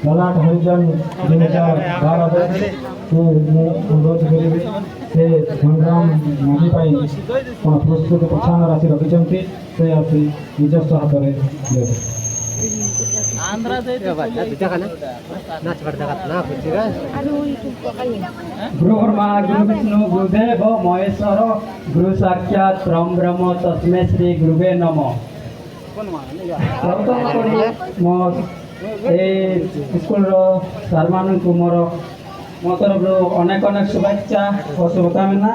ललाट हरिजन 2012 को अनुरोध करी से संग्राम मानी प्रस्तुत प्रोत्साहन राशि रखिंट से आसी निजस्व हाथ में गुरुर्मा गुरु विष्णु गुरुदेव महेश्वर गुरु साक्षात परम ब्रह्म तस्मै श्री गुरुवे नमः। प्रथम करी मो स्कूल सार मान को मोर मो तरफ अनेक अनेक शुभेच्छा और शुभकामना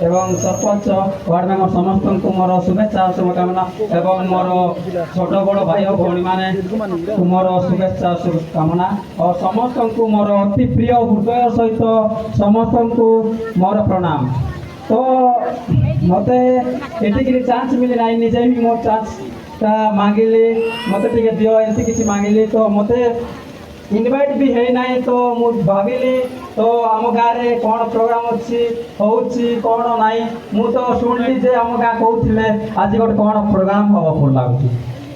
एवं सरपंच वार्ड मेम्बर समस्त को मोर शुभेच्छा शुभकामना एवं मोर छोट बड़ भाई और भौणी मैंने मोर शुभेच्छा शुभकामना और समस्त को मोर अति प्रिय हृदय सहित समस्त को मोर प्रणाम। तो मत ये चान्स मिली ना निजे ही मोर चान्स मांगिली मत दियो एमती किसी मांगिली तो मत इनवाइट भी है ना तो मुझे भाविली तो आम गाँव में कौन प्रोग्राम अच्छी होची कौन नाई मु तो शुणिली जे आम गाँ कहते आज गोटे कौन प्रोग्राम हम भल लगुच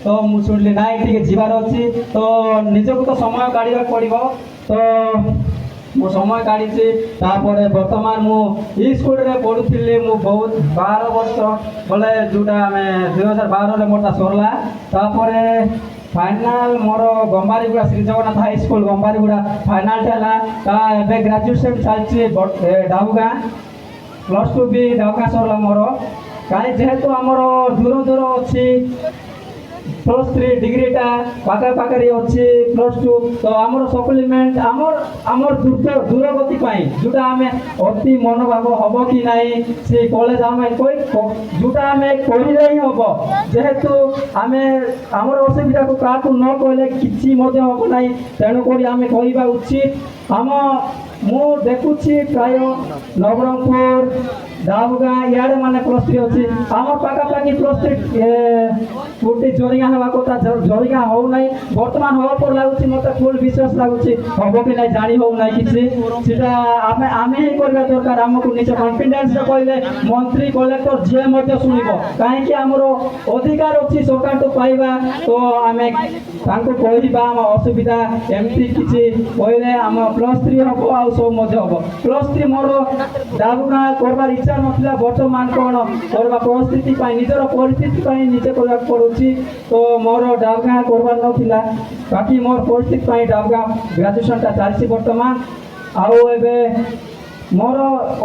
तो मुझे शुणिली ना टे जीवार अच्छी तो निजक तो समय काढ़ा पड़ो तो मो समय काढ़ी बर्तमान मु स्कूल रे पढ़ुली मु बहुत 12 वर्ष बोले जोटा आम 2012 मोटा सरला फाइनाल मोर Gambariguda Shri Jagannath high school Gambariguda final है ग्रेजुएशन चलती डाउगा +2 भी डाउगा सरला मोर कहीं जेहेतु आमर दूर दूर अच्छी +3 डिग्रीटा पाखे पाखे अच्छी +2 तो आमर सप्लीमेंट आमर दूरगति जोटा आम अति मनोभाव हम कि नहीं से कॉलेज आम जोटा आम कहे ही हम जेहेतु आम आमर असुविधा को क्या न कहले कि हम ना तेणुक आम कहवा उचित आम मु देखुची प्राय नवरंगपुर दाऊगा इे माने +3 अच्छी आम पाखापाखि +3 गोटे जोरिया हवा कथा जोरिया हो ना बर्तमान हवा पर लगुच मत फुल विश्वास लगुच हम कि नहीं जानी हो ना कि आम ही करवा दरकार आमको निज कॉन्फिडेंस कहले मंत्री कलेक्टर जी शुणव कहीं आमर अधिकार अच्छी सरकार तो पाइबा तो आम कहवा आम असुविधा एमती किसी कहले आम +3 हम आ सब मजा हम +3 मोर दाऊगा करवार इच्छा ना बर्तमान कौन करवा परिस्थिति निजर परिस्थिति निजे करने पड़ुची तो मोर डाउगा करवार ना बाकी मोर परिस्थिति डाउगा ग्रेजुएशन चलती बर्तमान आए मोर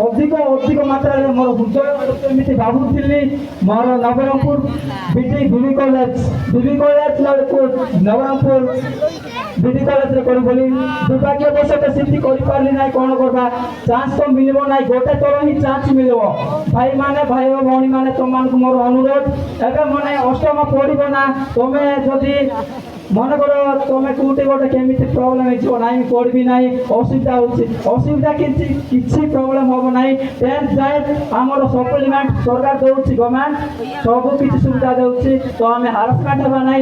अधिक अधिक मात्रा मोर हृदय भावुली मोर नवरंगपुर बीटी बीबी कॉलेज नवरंगपुर बीडी कॉलेज रे करी दुर्भाग्यवश सिद्धि पारि ना कौन करवा चान्स तो मिल ना गोटे थर ही चान्स मिल भाई माने भाई भौणी माने तुम मोर अनुरोध एवं मैंने अष्टम पढ़ ना तुम्हें जदि मन कर तुम्हें कौटे गोटे केमी प्रोब्लेम ना पढ़ी ना असुविधा असुविधा किसी प्रोब्लेम हम ना 10th जाए आमर सप्लीमेंट सरकार दौर गवर्नमेंट सब किसी सुविधा दूसरी तो आम हारासमेंट होगा ना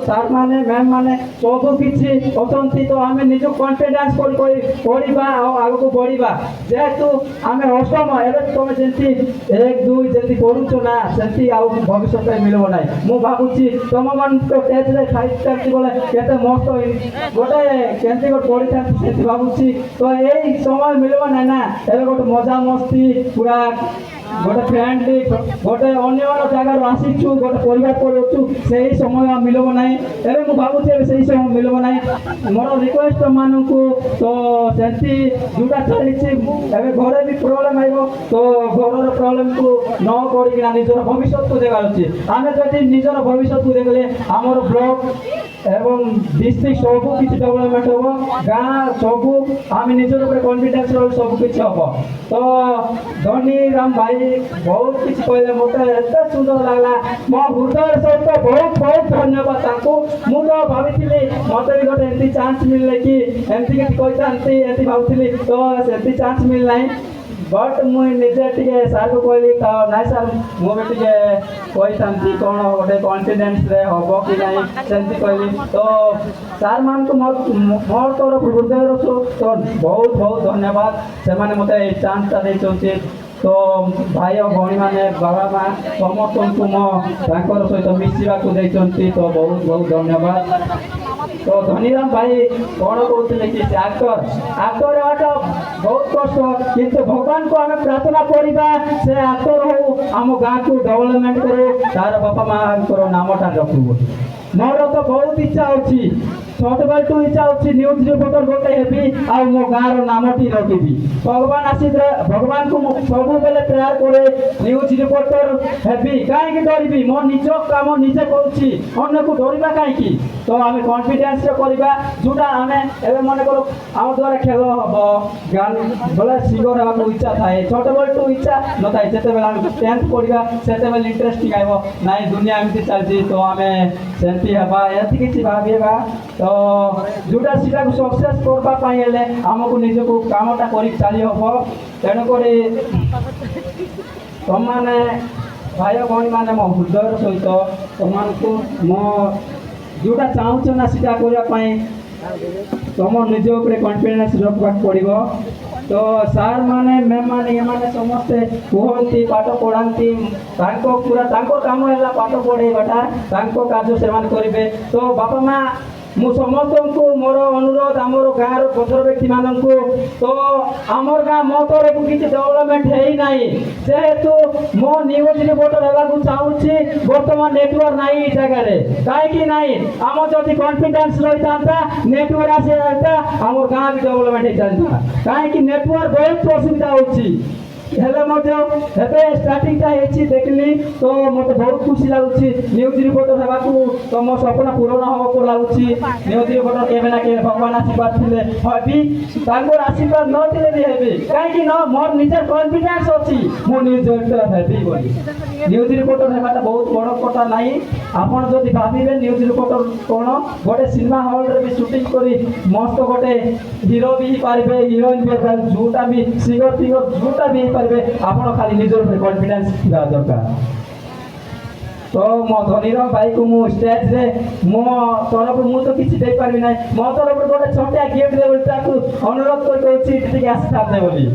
सार मैंने मैम मैंने सब किसी अच्छा तो आम निज कॉन्फिडेंस पढ़ा आग को बढ़ा जेहेतु आम अष्टम एवं तुम जमी 1 2 जमी पढ़ुच ना से भविष्य मिल ना मुझे भावुची तुम मान टेस्ट के मस्त गोटे केमती गोटे पढ़ी था भावुची तो यही समय मिल ना ए गोटे मजा मस्ती पूरा गोटे फ्रेंडली गोटे अन्य जगार आसीचु गोटे परिवार पढ़ु से समय मिल ना एवं मुझे भावुचे से समय मिल ना मोर रिक्वेस्ट मानक तो सेमती जोटा चली घरे भी प्रोब्लेम आइब तो घर प्रोब्लेम को न करना निजर भविष्य को देखार अच्छे आम जब निजर भविष्य को देखले आमर ब्लॉक एवं डिस्ट्रिक्ट सब किसी डेवलपमेंट हम गाँ सब आम निजर कॉन्फिडेंस सब किसी हम तो धनी राम भाई बहुत किसी कहले मत एत सुंदर लगला मो हृदय सहित बहुत बहुत धन्यवाद मुझे भावी मत भी गोटे एमती चान्स मिलले कि एमती कही भावुली तो से चान्स मिलना बट मुझे टे सार को कहली तो ना सार मुझे कही कौन गोटे कॉन्फिडेंस हम कि ना सेमती कहली तो सार मान को मोर तरफ हृदय तो बहुत बहुत धन्यवाद से मत चान्सटा देखते तो भाई और भौणी मैंने बाबा माँ समस्त सहित मिशा तो बहुत बहुत धन्यवाद। तो धनीराम भाई कौन कहते कि आक्टर आक्टर हवाटा बहुत कष्ट किंतु भगवान को आम प्रार्थना करवा से आक्टर हो आम गाँ को डेवलपमेंट करो तार बापा माँ नामटा रखू मोर तो बहुत इच्छा अच्छी छोट बेलू इच्छा अच्छी न्यूज रिपोर्टर गोटे हेबी आ मो गाँव नामटी रखी भगवान आसी भगवान को सब बेले प्रेयर करे न्यूज रिपोर्टर हेबी कहीं डरबी मो निज कम निजे करुच्ची अन्य को डरवा कहीं तो आम कन्फिडेन्स करवा जोटा आम एवं मन कर आम द्वारा खेल हम गान बोले सिंगर हाँ इच्छा थाए छोट बेलू इच्छा न थाए जिते आम 10th पढ़ा से इंटरेस्टिंग आए ना दुनिया एमती चलती तो आम सेमती हाँ एमती किसी भाविबा तो जोटा सीटा को सक्सेस करवाई आमको निजक कामटा कर चली हम तेणुक तुमने भाई भाई मैंने मो हृदय सहित तुमको मो जोटा चाहूच ना सीटा करने तुम निज कन्फिडेन्स रखा पड़ो तो सार माने मैम माने ये माने समस्ते कहती पाठ पढ़ाती पूरा काम है पाठ पढ़ेबाटा कार्य से करेंगे तो बापा माँ मु समस्त को मोर अनुरोध आमर गाँव पथर व्यक्ति मान तो आमर गाँ मो तरफ किसी डेवलपमेंट है ना जेहेतु मो न्यूज रिपोर्टर होगा चाहूँगी बर्तमान नेटवर्क ना जगार कहीं ना आम जब कन्फिडेन्स रही था नेटवर्क आसी आम गाँ भी डेवलपमेंट होता कहीं नेटवर्क बहुत असुविधा होती स्टार्टिंग देखली तो मत बहुत खुशी लगुच न्यूज रिपोर्टर होगा तो मो सपना पूरण हम लगुच न्यूज रिपोर्टर केवे ना केवे भगवान आशीर्वाद थे हबी आशीर्वाद नथिले भी हेबी कहीं मोर निजर कन्फिडेन्स अच्छी मो न्यूज रिपोर्टर हेबी बोली न्यूज रिपोर्टर होगा बहुत बड़ कथा ना आपड़ जब भावे न्यूज रिपोर्टर कौन गोटे सिनेमा हल रे भी शूटिंग कर मस्त गोटे हिरो भी पारे हिरोइन भी जोटा भी सिंगर फिंगर जोटा भी पारे आप खाली निजर कन्फिडेन्स था दरकार तो मो धनीराम भाई को मु स्टेज रे मो तरफ मु तो किसी दे पारबी ना मो तरफ गोटे छोटिया गिफ्ट दे बोली ताकू अनुरोध कर कहछि टिके आसी थाते बोली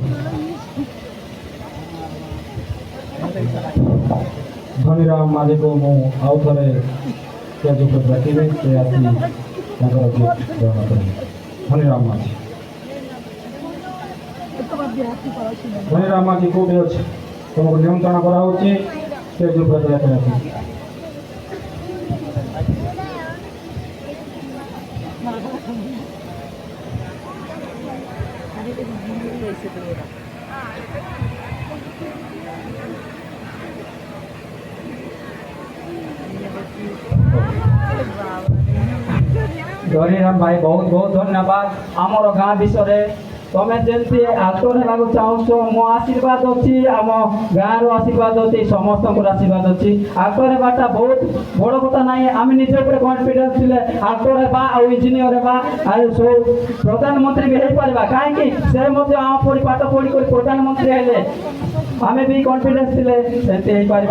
धनीराम माझे को मु आउ थरे स्टेज ऊपर रखिबे से आसी ताकर गिफ्ट ग्रहण करिबे धनीराम माझे धनीराम माझे कोठे अछि तुमको निमंत्रण करा होछि स्टेज ऊपर रखिबे धनीराम भाई बहुत बहुत धन्यवाद आमर गाँ विषय तुम्हें जमी आक्टर होगा चाहूच मो आशीर्वाद अच्छी आम गाँव आशीर्वाद अच्छी समस्त आशीर्वाद अच्छी आक्टर होगा बहुत बड़ कथा ना आम निजे कन्फिडेन्स थे आक्टर हो इंजीनियर सब प्रधानमंत्री भी हो पार कहीं से आम पढ़ी पाठ पढ़ी कर प्रधानमंत्री हेले आम भी कन्फिडेन्स थे पार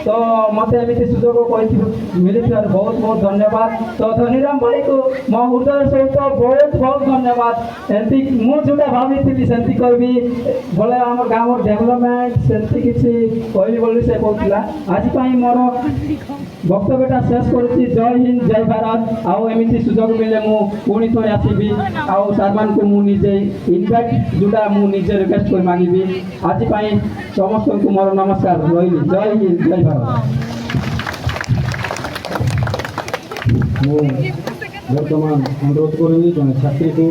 तो मत एमती सुजोग मिली बहुत बहुत धन्यवाद तो धनीराम भाई को मो हृदय सहित बहुत बहुत धन्यवाद एमती मुझे भावी सेमती करी बोले आम गाँव डेभलपमेंट सेमती किसी कहली बोली से कहला आज मोर वक्तव्यटा शेष करुच्ची जय हिंद जय भारत आउ एमती सुजोग मिले मु पुणी थे आसबि आउ सार मान को मुझे इनभाइट जोटा मुझे रिक्वेस्ट कर मांगी आज समस्त को मोर नमस्कार रही जय हिंद जय भारत बर्तमान अनुरोध करी जन छात्री को